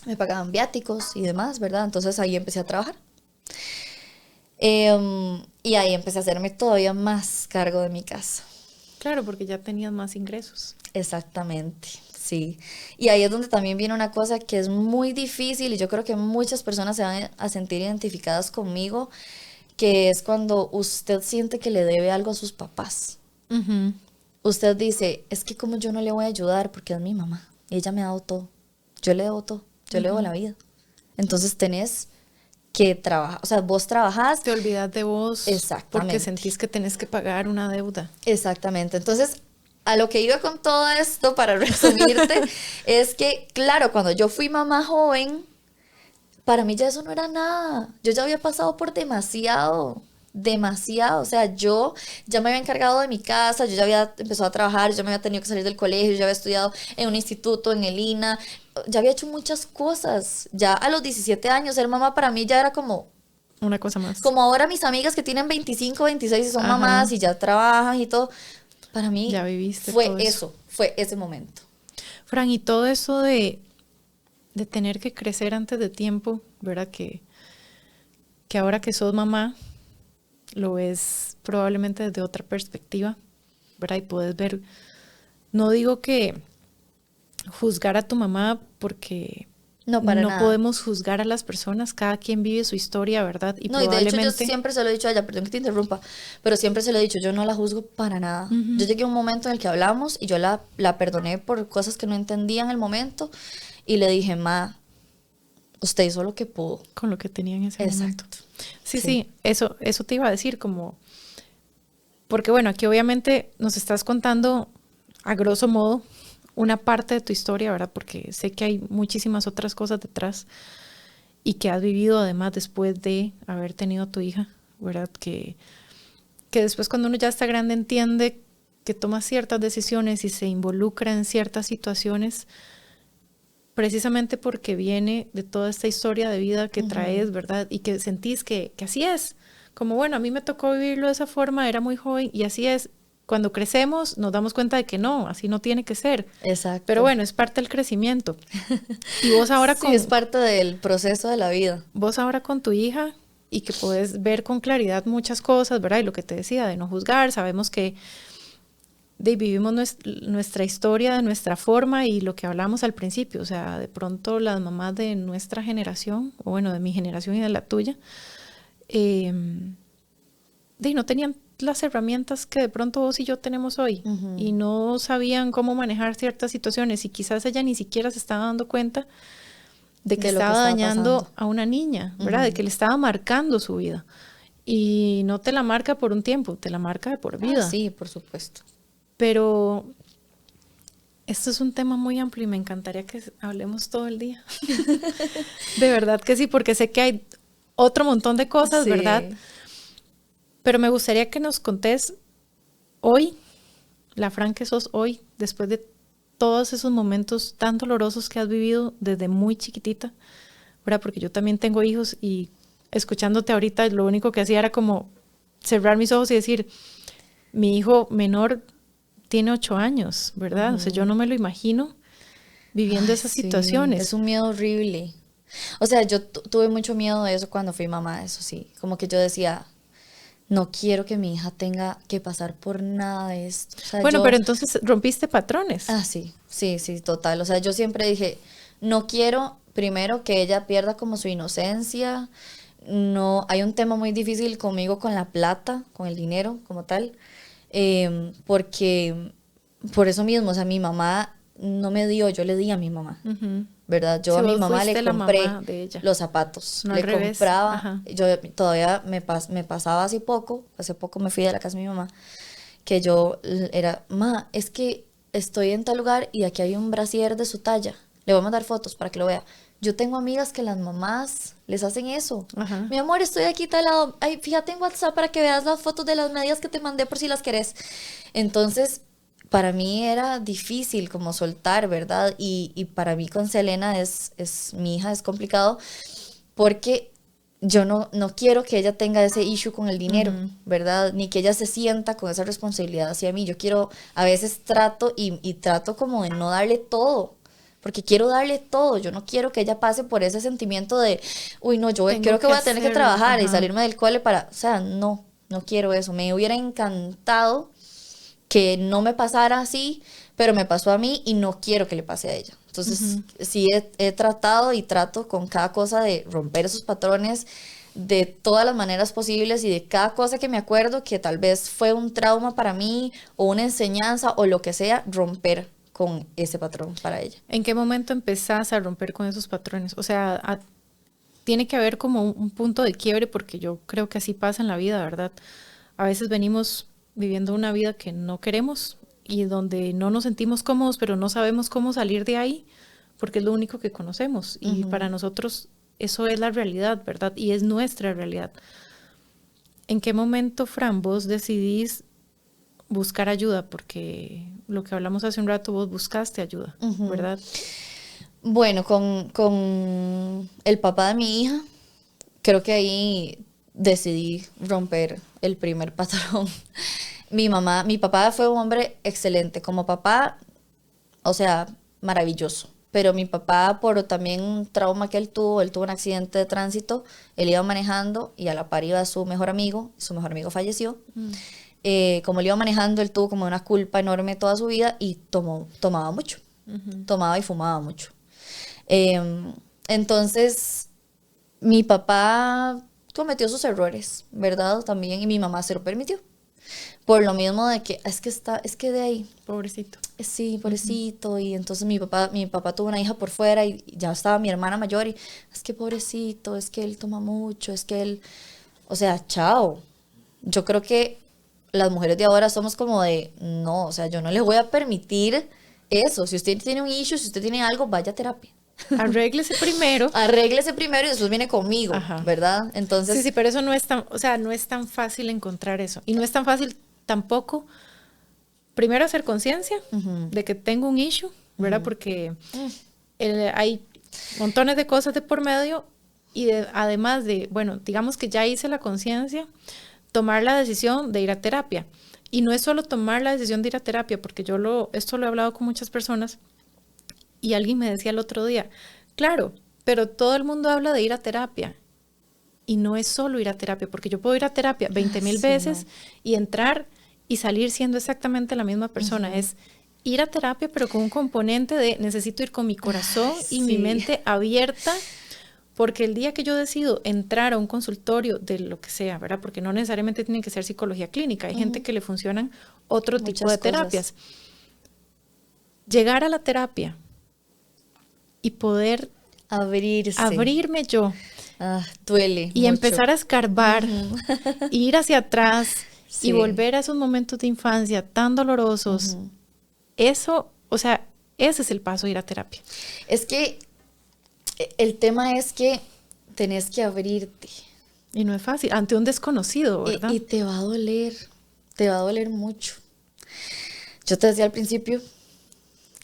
Me pagaban viáticos y demás, ¿verdad? Entonces ahí empecé a trabajar. Y ahí empecé a hacerme todavía más cargo de mi casa. Claro, porque ya tenías más ingresos. Exactamente, sí. Y ahí es donde también viene una cosa que es muy difícil y yo creo que muchas personas se van a sentir identificadas conmigo, que es cuando usted siente que le debe algo a sus papás. Ujú. Usted dice, es que como yo no le voy a ayudar porque es mi mamá y ella me ha dado todo. Yo le debo todo, yo le debo la vida. Entonces tenés que trabajar, o sea, vos trabajás. Te olvidas de vos porque Exactamente. sentís que tenés que pagar una deuda. Exactamente. Entonces, a lo que iba con todo esto, para resumirte, es que, claro, cuando yo fui mamá joven, para mí ya eso no era nada. Yo ya había pasado por demasiado, demasiado. O sea, yo ya me había encargado de mi casa, yo ya había empezado a trabajar, yo ya me había tenido que salir del colegio, yo ya había estudiado en un instituto, en el INA, ya había hecho muchas cosas. Ya a los 17 años, ser mamá para mí ya era como, Una cosa más. como ahora mis amigas que tienen 25, 26 y son Ajá, mamás y ya trabajan y todo. Para mí ya viviste fue todo eso. eso, fue ese momento. Fran, y todo eso de tener que crecer antes de tiempo, ¿verdad? Que ahora que sos mamá, lo ves probablemente desde otra perspectiva, ¿verdad? Y puedes ver, no digo que juzgar a tu mamá porque No, para no nada. podemos juzgar a las personas, cada quien vive su historia, ¿verdad? Y No, y de hecho yo probablemente, siempre se lo he dicho a ella, perdón que te interrumpa, pero siempre se lo he dicho, yo no la juzgo para nada. Yo llegué a un momento en el que hablamos y yo la perdoné por cosas que no entendía en el momento y le dije, ma, usted hizo lo que pudo. con lo que tenía en ese momento. Exacto. Sí, Sí. sí, eso te iba a decir, como, porque bueno, aquí obviamente nos estás contando a grosso modo una parte de tu historia, ¿verdad? Porque sé que hay muchísimas otras cosas detrás y que has vivido además después de haber tenido a tu hija, ¿verdad? Que que después cuando uno ya está grande entiende que toma ciertas decisiones y se involucra en ciertas situaciones precisamente porque viene de toda esta historia de vida que traes, ¿verdad? Y que sentís que así es. Como, bueno, a mí me tocó vivirlo de esa forma, era muy joven y así es. Cuando crecemos nos damos cuenta de que no, así no tiene que ser. Exacto. Pero bueno, es parte del crecimiento. Y vos ahora sí, es parte del proceso de la vida. Vos ahora con tu hija y que puedes ver con claridad muchas cosas, ¿verdad? Y lo que te decía, de no juzgar, sabemos que vivimos nuestra historia de nuestra forma y lo que hablamos al principio, o sea, de pronto las mamás de nuestra generación, o bueno, de mi generación y de la tuya, no tenían las herramientas que de pronto vos y yo tenemos hoy y no sabían cómo manejar ciertas situaciones y quizás ella ni siquiera se estaba dando cuenta de que estaba dañando pasando a una niña, ¿verdad? De que le estaba marcando su vida. Y no te la marca por un tiempo, te la marca de por vida. Sí, por supuesto. Pero esto es un tema muy amplio y me encantaría que hablemos todo el día. De verdad que sí, porque sé que hay otro montón de cosas, sí, ¿verdad? Pero me gustaría que nos contés hoy, la Fran que sos hoy, después de todos esos momentos tan dolorosos que has vivido desde muy chiquitita, ¿verdad? Porque yo también tengo hijos y escuchándote ahorita lo único que hacía era como cerrar mis ojos y decir, mi hijo menor tiene 8 años, ¿verdad? O sea, yo no me lo imagino viviendo esas situaciones. Es un miedo horrible. O sea, yo tuve mucho miedo de eso cuando fui mamá, eso sí. Como que yo decía, no quiero que mi hija tenga que pasar por nada de esto. O sea, bueno, pero entonces rompiste patrones. Sí, total. O sea, yo siempre dije, no quiero, primero, que ella pierda como su inocencia. No, hay un tema muy difícil conmigo con la plata, con el dinero como tal. Porque por eso mismo, o sea, mi mamá no me dio, yo le di a mi mamá, ¿verdad? Yo a mi mamá le compré los zapatos, no le compraba, yo todavía me pasaba hace poco me fui de la casa de mi mamá, que yo era, ma, es que estoy en tal lugar y aquí hay un brasier de su talla, le voy a mandar fotos para que lo vea. Yo tengo amigas que las mamás les hacen eso. Mi amor, estoy aquí tal lado. Ay, fíjate en WhatsApp para que veas las fotos de las medias que te mandé por si las querés. Entonces, para mí era difícil como soltar, ¿verdad? Y para mí con Selena mi hija es complicado porque yo no quiero que ella tenga ese issue con el dinero, ¿verdad? Ni que ella se sienta con esa responsabilidad hacia mí. Yo quiero, a veces trato y trato como de no darle todo. Porque quiero darle todo, yo no quiero que ella pase por ese sentimiento de, uy, no, yo creo que voy a tener que trabajar y salirme del cole para, o sea, no quiero eso. Me hubiera encantado que no me pasara así, pero me pasó a mí y no quiero que le pase a ella. Entonces, sí he tratado y trato con cada cosa de romper esos patrones de todas las maneras posibles y de cada cosa que me acuerdo que tal vez fue un trauma para mí o una enseñanza o lo que sea, romper con ese patrón para ella. ¿En qué momento empezás a romper con esos patrones? O sea, tiene que haber como un punto de quiebre porque yo creo que así pasa en la vida, ¿verdad? A veces venimos viviendo una vida que no queremos y donde no nos sentimos cómodos, pero no sabemos cómo salir de ahí porque es lo único que conocemos y para nosotros eso es la realidad, ¿verdad? Y es nuestra realidad. ¿En qué momento, Fran, vos decidís buscar ayuda? Porque lo que hablamos hace un rato, vos buscaste ayuda, ¿verdad? Bueno, con el papá de mi hija, creo que ahí decidí romper el primer patrón. Mi papá fue un hombre excelente. Como papá, o sea, maravilloso. Pero mi papá, por también un trauma que él tuvo un accidente de tránsito, él iba manejando y a la par iba su mejor amigo falleció. Como él iba manejando, él tuvo como una culpa enorme toda su vida y tomaba mucho. Tomaba y fumaba mucho. Entonces, mi papá cometió sus errores, ¿verdad? También, y mi mamá se lo permitió. Por lo mismo de que, es que de ahí. Pobrecito. Sí, pobrecito. Y entonces mi papá tuvo una hija por fuera y ya estaba mi hermana mayor y, es que pobrecito, es que él toma mucho, es que él, o sea, chao. Yo creo que las mujeres de ahora somos como de, no, o sea, yo no le voy a permitir eso. Si usted tiene un issue, si usted tiene algo, vaya a terapia. Arréglese primero. Arréglese primero y después viene conmigo, Ajá. ¿verdad? Entonces, Sí, pero eso no es tan, o sea, no es tan fácil encontrar eso. Y no es tan fácil tampoco, primero hacer conciencia de que tengo un issue, ¿verdad? Porque hay montones de cosas de por medio y además de, bueno, digamos que ya hice la conciencia, tomar la decisión de ir a terapia. Y no es solo tomar la decisión de ir a terapia, porque esto lo he hablado con muchas personas y alguien me decía el otro día, claro, pero todo el mundo habla de ir a terapia. Y no es solo ir a terapia, porque yo puedo ir a terapia 20,000 veces y entrar y salir siendo exactamente la misma persona. Es ir a terapia, pero con un componente de necesito ir con mi corazón y mi mente abierta, porque el día que yo decido entrar a un consultorio de lo que sea, ¿verdad? Porque no necesariamente tiene que ser psicología clínica. Hay gente que le funcionan otro tipo de terapias. Llegar a la terapia y poder abrirme yo. Duele. Y mucho. Empezar a escarbar, ir hacia atrás y volver a esos momentos de infancia tan dolorosos. Eso, o sea, ese es el paso de ir a terapia. Es que el tema es que tenés que abrirte. Y no es fácil, ante un desconocido, ¿verdad? Y te va a doler mucho. Yo te decía al principio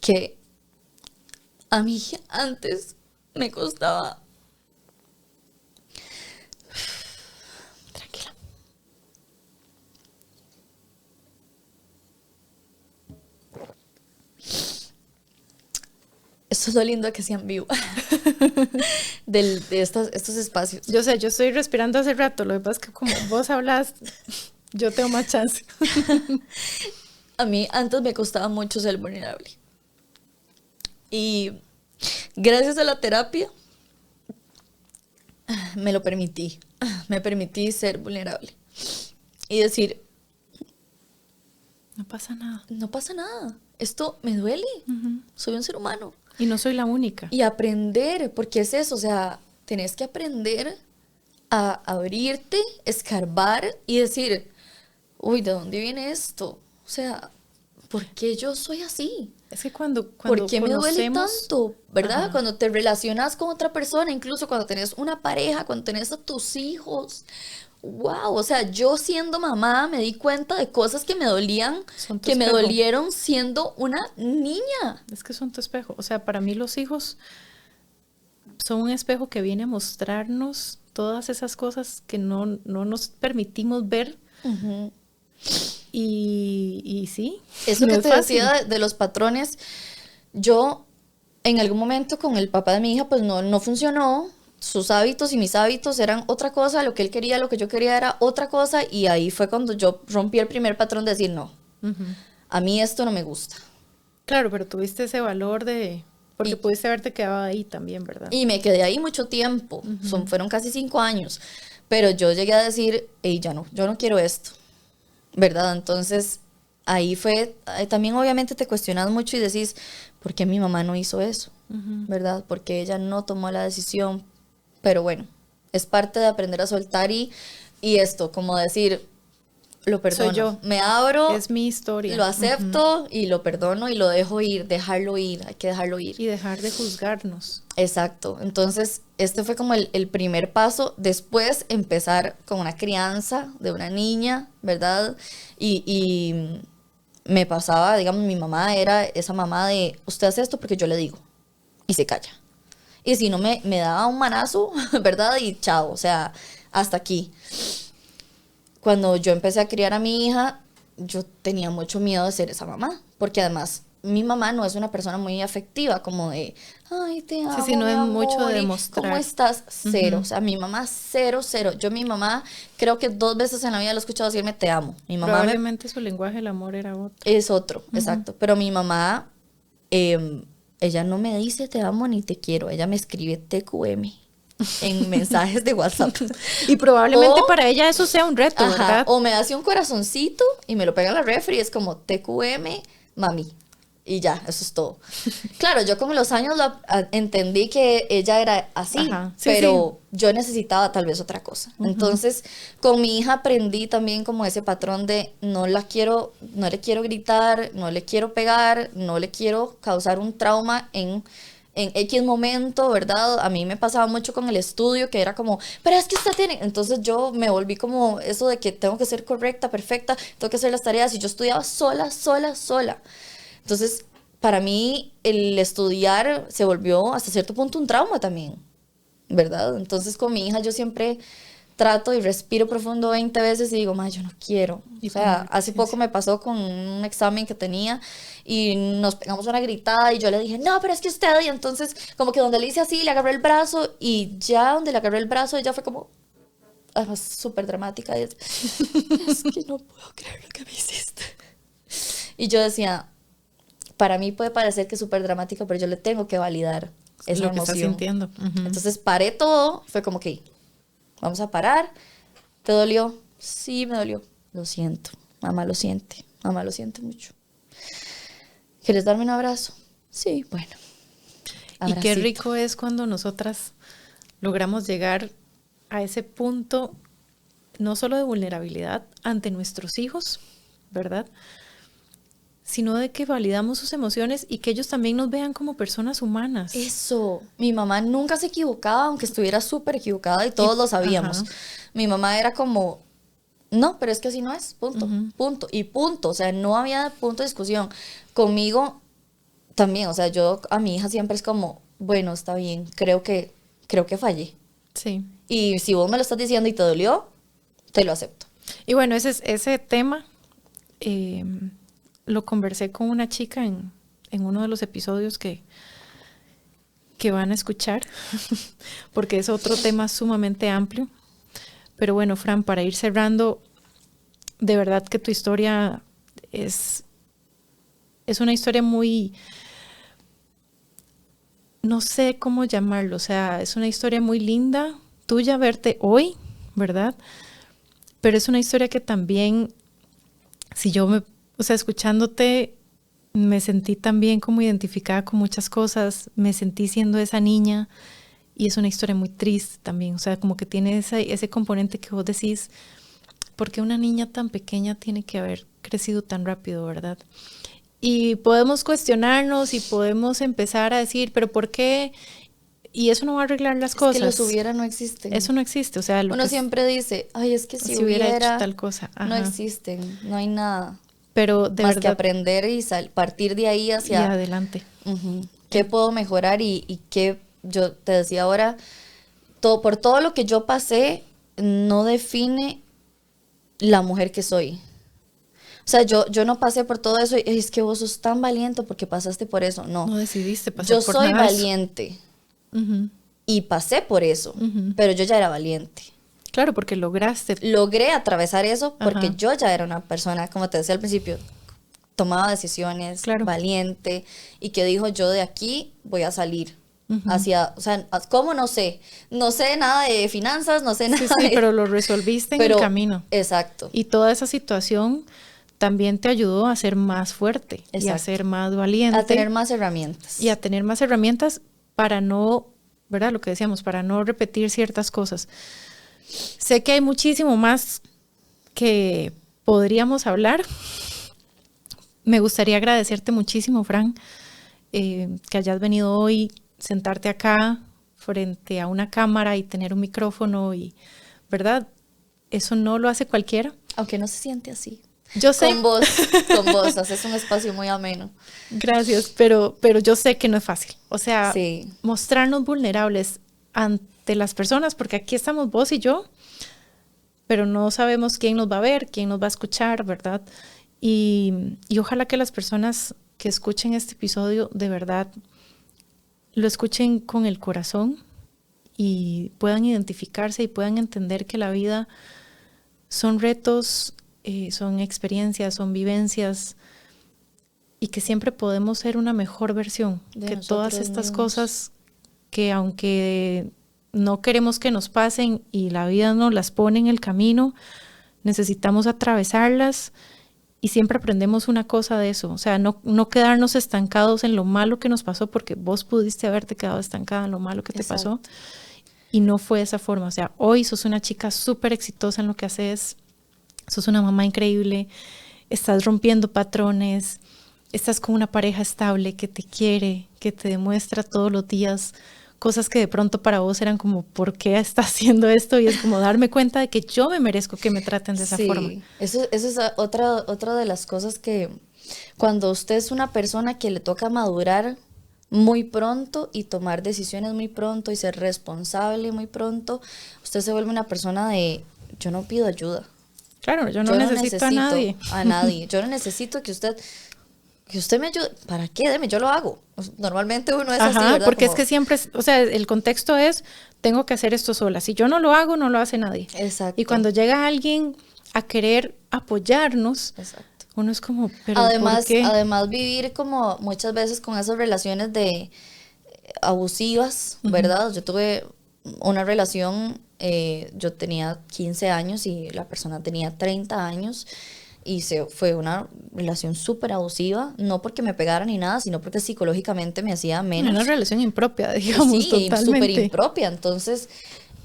que a mí antes me costaba. Tranquila. Esto es lo lindo de que sean vivo. de estos espacios. Yo sé, yo estoy respirando hace rato, lo que pasa es que como vos hablas, yo tengo más chance. A mí antes me costaba mucho ser vulnerable. Y gracias a la terapia me lo permití. Me permití ser vulnerable. Y decir, No pasa nada. no pasa nada. Esto me duele. Soy un ser humano. Y no soy la única. Y aprender, porque es eso, o sea, tenés que aprender a abrirte, escarbar y decir, uy, ¿de dónde viene esto? O sea, ¿por qué yo soy así? Es que cuando ¿Por qué me duele tanto? ¿Verdad? Ajá. Cuando te relacionas con otra persona, incluso cuando tenés una pareja, cuando tenés a tus hijos. Wow, o sea, yo siendo mamá me di cuenta de cosas que me dolían, que me dolieron siendo una niña. Es que son tu espejo. O sea, para mí los hijos son un espejo que viene a mostrarnos todas esas cosas que no nos permitimos ver. Y sí. Eso que te decía de los patrones, yo en algún momento con el papá de mi hija pues no funcionó. Sus hábitos y mis hábitos eran otra cosa, lo que él quería, lo que yo quería era otra cosa, y ahí fue cuando yo rompí el primer patrón de decir no, a mí esto no me gusta. Claro, pero tuviste ese valor de... Porque pudiste haberte quedado ahí también, ¿verdad? Y me quedé ahí mucho tiempo, fueron casi 5 años, pero yo llegué a decir, hey, ya no, yo no quiero esto, ¿verdad? Entonces ahí fue, también obviamente te cuestionas mucho y decís, ¿por qué mi mamá no hizo eso? ¿Verdad? Porque ella no tomó la decisión. Pero bueno, es parte de aprender a soltar y esto, como decir, lo perdono. Soy yo. Me abro. Es mi historia. Lo acepto y lo perdono y lo dejo ir, dejarlo ir, hay que dejarlo ir. Y dejar de juzgarnos. Exacto. Entonces, este fue como el primer paso. Después, empezar con una crianza de una niña, ¿verdad? Y me pasaba, digamos, mi mamá era esa mamá de, usted hace esto porque yo le digo. Y se calla. Y si no, me daba un manazo, ¿verdad? Y chao, o sea, hasta aquí. Cuando yo empecé a criar a mi hija, yo tenía mucho miedo de ser esa mamá. Porque además, mi mamá no es una persona muy afectiva, como de, ay, te amo, sí, no es mucho de amor, demostrar. ¿cómo estás? Cero. O sea, mi mamá, cero. Yo, mi mamá, creo que 2 veces en la vida lo he escuchado decirme, te amo. Mi mamá probablemente su lenguaje del amor era otro. Es otro, exacto. Pero mi mamá... ella no me dice te amo ni te quiero, ella me escribe TQM en mensajes de WhatsApp. Y probablemente para ella eso sea un reto, ¿verdad? O me hace un corazoncito y me lo pega en la refri y es como TQM, mami. Y ya, eso es todo. Claro, yo con los años entendí que ella era así, sí, pero yo necesitaba tal vez otra cosa. Entonces, con mi hija aprendí también como ese patrón de no le quiero gritar, no le quiero pegar, no le quiero causar un trauma en en X momento, ¿verdad? A mí me pasaba mucho con el estudio, que era como, pero es que usted tiene... Entonces yo me volví como eso de que tengo que ser correcta, perfecta, tengo que hacer las tareas, y yo estudiaba sola, sola, sola. Entonces, para mí, el estudiar se volvió hasta cierto punto un trauma también, ¿verdad? Entonces, con mi hija yo siempre trato y respiro profundo 20 veces y digo, ma, yo no quiero. O sea, hace poco me pasó con un examen que tenía y nos pegamos una gritada y yo le dije, no, pero es que usted, y entonces como que donde le hice así, le agarré el brazo y ya donde le agarré el brazo ella fue como, además súper dramática, y es que no puedo creer lo que me hiciste. Y yo decía, para mí puede parecer que es súper dramática, pero yo le tengo que validar esa lo que estás emoción. sintiendo. Entonces paré todo, fue como que vamos a parar. ¿Te dolió? Sí, me dolió. Lo siento. Mamá lo siente. Mamá lo siente mucho. ¿Quieres darme un abrazo? Sí, bueno. Y qué Abracito. rico es cuando nosotras logramos llegar a ese punto, no solo de vulnerabilidad ante nuestros hijos, ¿verdad? Sino de que validamos sus emociones y que ellos también nos vean como personas humanas. Eso. Mi mamá nunca se equivocaba, aunque estuviera súper equivocada y todos lo sabíamos. Ajá. Mi mamá era como, no, pero es que así no es, punto, punto, y punto. O sea, no había punto de discusión. Conmigo también, o sea, yo a mi hija siempre es como, bueno, está bien, creo que fallé. Sí. Y si vos me lo estás diciendo y te dolió, te lo acepto. Y bueno, ese tema lo conversé con una chica en uno de los episodios que van a escuchar, porque es otro tema sumamente amplio. Pero bueno, Fran, para ir cerrando, de verdad que tu historia es una historia muy, no sé cómo llamarlo, o sea, es una historia muy linda, tuya verte hoy, ¿verdad? Pero es una historia que también, si yo o sea, escuchándote, me sentí también como identificada con muchas cosas, me sentí siendo esa niña y es una historia muy triste también, o sea, como que tiene ese componente que vos decís, ¿por qué una niña tan pequeña tiene que haber crecido tan rápido, verdad? Y podemos cuestionarnos y podemos empezar a decir, ¿pero por qué? Y eso no va a arreglar las cosas. Es que los hubiera no existen. Eso no existe, o sea, uno siempre dice, ay, es que si hubiera hubiera hecho tal cosa. Ajá. No existen, no hay nada. Pero de más verdad, que aprender y partir de ahí hacia... Y adelante. ¿Qué puedo mejorar? Y qué, yo te decía ahora, por todo lo que yo pasé, no define la mujer que soy. O sea, yo no pasé por todo eso y es que vos sos tan valiente porque pasaste por eso. No. No decidiste pasar yo por soy nada. valiente. Y pasé por eso, pero yo ya era valiente. Claro, porque Logré atravesar eso porque Ajá. yo ya era una persona, como te decía al principio, tomaba decisiones, Claro. valiente, y que dijo, yo de aquí voy a salir. Hacia, o sea, ¿cómo? No sé. No sé nada de finanzas, no sé nada Sí, de... pero lo resolviste en el camino. Exacto. Y toda esa situación también te ayudó a ser más fuerte. Exacto. Y a ser más valiente. A tener más herramientas. Y a tener más herramientas para no, ¿verdad? Lo que decíamos, para no repetir ciertas cosas. Sé que hay muchísimo más que podríamos hablar. Me gustaría agradecerte muchísimo, Fran, que hayas venido hoy, sentarte acá frente a una cámara y tener un micrófono y, ¿verdad? Eso no lo hace cualquiera. Aunque no se siente así. Yo sé. Con vos, haces un espacio muy ameno. Gracias, pero yo sé que no es fácil. O sea, sí. Mostrarnos vulnerables ante las personas, porque aquí estamos vos y yo, pero no sabemos quién nos va a ver, quién nos va a escuchar, ¿verdad? Y ojalá que las personas que escuchen este episodio de verdad lo escuchen con el corazón y puedan identificarse y puedan entender que la vida son retos, son experiencias, son vivencias y que siempre podemos ser una mejor versión, que todas estas cosas que aunque no queremos que nos pasen y la vida nos las pone en el camino, necesitamos atravesarlas y siempre aprendemos una cosa de eso, o sea, no quedarnos estancados en lo malo que nos pasó, porque vos pudiste haberte quedado estancada en lo malo que te pasó y no fue de esa forma. O sea, hoy sos una chica súper exitosa en lo que haces, sos una mamá increíble, estás rompiendo patrones, estás con una pareja estable que te quiere, que te demuestra todos los días cosas que de pronto para vos eran como, ¿por qué estás haciendo esto? Y es como darme cuenta de que yo me merezco que me traten de esa forma. Eso es otra de las cosas que cuando usted es una persona que le toca madurar muy pronto y tomar decisiones muy pronto y ser responsable muy pronto, usted se vuelve una persona de, yo no pido ayuda. Claro, yo no necesito a nadie. A nadie. Yo no necesito que usted me ayude. ¿Para qué? Deme, yo lo hago. Normalmente uno es así, ¿verdad? Porque como, es que siempre, o sea, el contexto es, tengo que hacer esto sola. Si yo no lo hago, no lo hace nadie. Exacto. Y cuando llega alguien a querer apoyarnos, exacto. Uno es como, pero además, ¿por qué? Además vivir como muchas veces con esas relaciones de abusivas, ¿verdad? Yo tuve una relación, yo tenía 15 años y la persona tenía 30 años y fue una relación súper abusiva, no porque me pegara ni nada, sino porque psicológicamente me hacía menos. Una relación impropia, digamos, sí, totalmente. súper impropia, entonces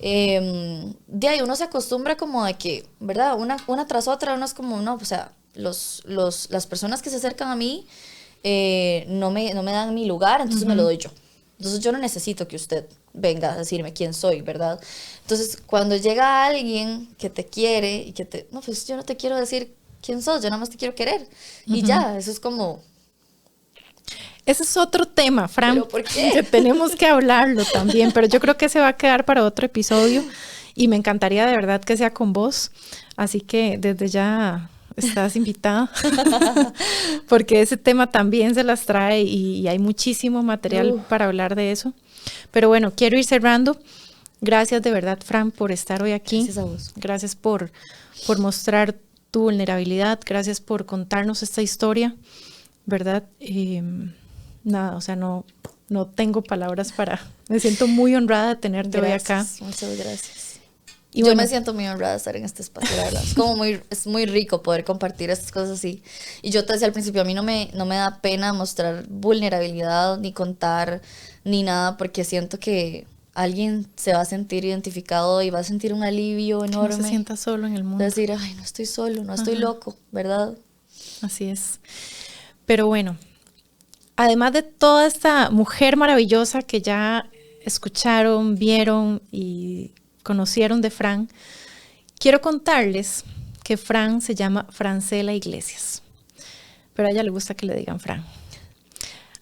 de ahí uno se acostumbra como de que, ¿verdad? Una tras otra, uno es como, no, o sea, las personas que se acercan a mí no me dan mi lugar, entonces me lo doy yo. Entonces yo no necesito que usted venga a decirme quién soy, ¿verdad? Entonces cuando llega alguien que te quiere y no, pues yo no te quiero decir quién sos, yo nada más te quiero querer. Y ya, eso es como... Ese es otro tema, Fran, ¿pero por qué? que tenemos que hablarlo también, pero yo creo que se va a quedar para otro episodio y me encantaría de verdad que sea con vos, así que desde ya... estás invitada, porque ese tema también se las trae y hay muchísimo material para hablar de eso. Pero bueno, quiero ir cerrando. Gracias de verdad, Fran, por estar hoy aquí. Gracias a vos. Gracias por mostrar tu vulnerabilidad. Gracias por contarnos esta historia, ¿verdad? Nada, o sea, no tengo palabras me siento muy honrada de tenerte hoy acá. Muchas gracias. Y yo me siento muy honrada de estar en este espacio, la verdad. Es muy rico poder compartir estas cosas así. Y yo te decía al principio, a mí no me da pena mostrar vulnerabilidad, ni contar, ni nada, porque siento que alguien se va a sentir identificado y va a sentir un alivio enorme. Que no se sienta solo en el mundo. Decir, ay, no estoy solo, no estoy loco, ¿verdad? Así es. Pero bueno, además de toda esta mujer maravillosa que ya escucharon, vieron y conocieron de Fran, quiero contarles que Fran se llama Francela Iglesias, pero a ella le gusta que le digan Fran.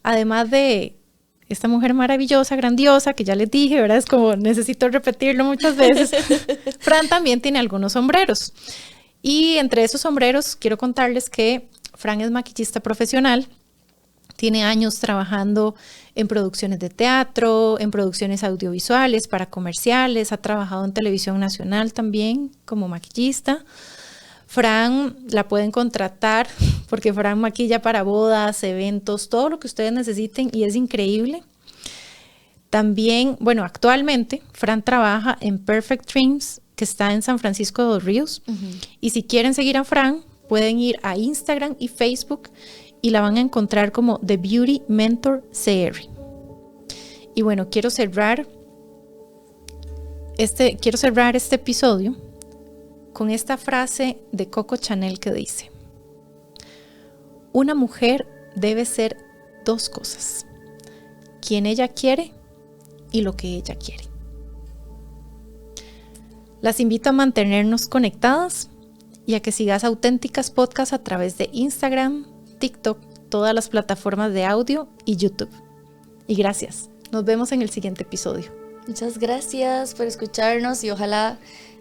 Además de esta mujer maravillosa, grandiosa, que ya les dije, ¿verdad? Es como necesito repetirlo muchas veces. Fran también tiene algunos sombreros. Y entre esos sombreros quiero contarles que Fran es maquillista profesional. Tiene años trabajando en producciones de teatro, en producciones audiovisuales para comerciales, ha trabajado en televisión nacional también como maquillista. Fran la pueden contratar porque Fran maquilla para bodas, eventos, todo lo que ustedes necesiten y es increíble. También, bueno, actualmente Fran trabaja en Perfect Dreams, que está en San Francisco de los Ríos. Y si quieren seguir a Fran, pueden ir a Instagram y Facebook y la van a encontrar como The Beauty Mentor CR. Y bueno, quiero cerrar este episodio con esta frase de Coco Chanel que dice: una mujer debe ser dos cosas, quien ella quiere y lo que ella quiere. Las invito a mantenernos conectadas y a que sigas Auténticas Podcast a través de Instagram, TikTok, todas las plataformas de audio y YouTube. Y gracias. Nos vemos en el siguiente episodio. Muchas gracias por escucharnos y ojalá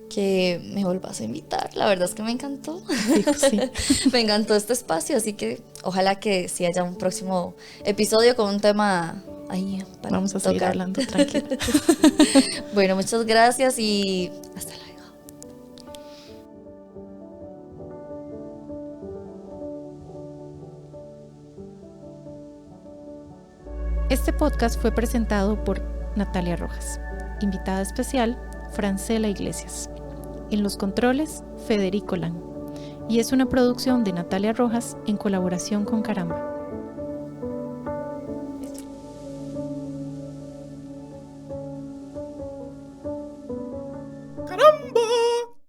que me vuelvas a invitar. La verdad es que me encantó. Sí. Me encantó este espacio, así que ojalá que sí haya un próximo episodio con un tema ahí para Vamos a seguir hablando tranquilo. Bueno, muchas gracias y hasta luego. Este podcast fue presentado por Natalia Rojas. Invitada especial, Francela Iglesias. En los controles, Federico Lang. Y es una producción de Natalia Rojas en colaboración con Caramba.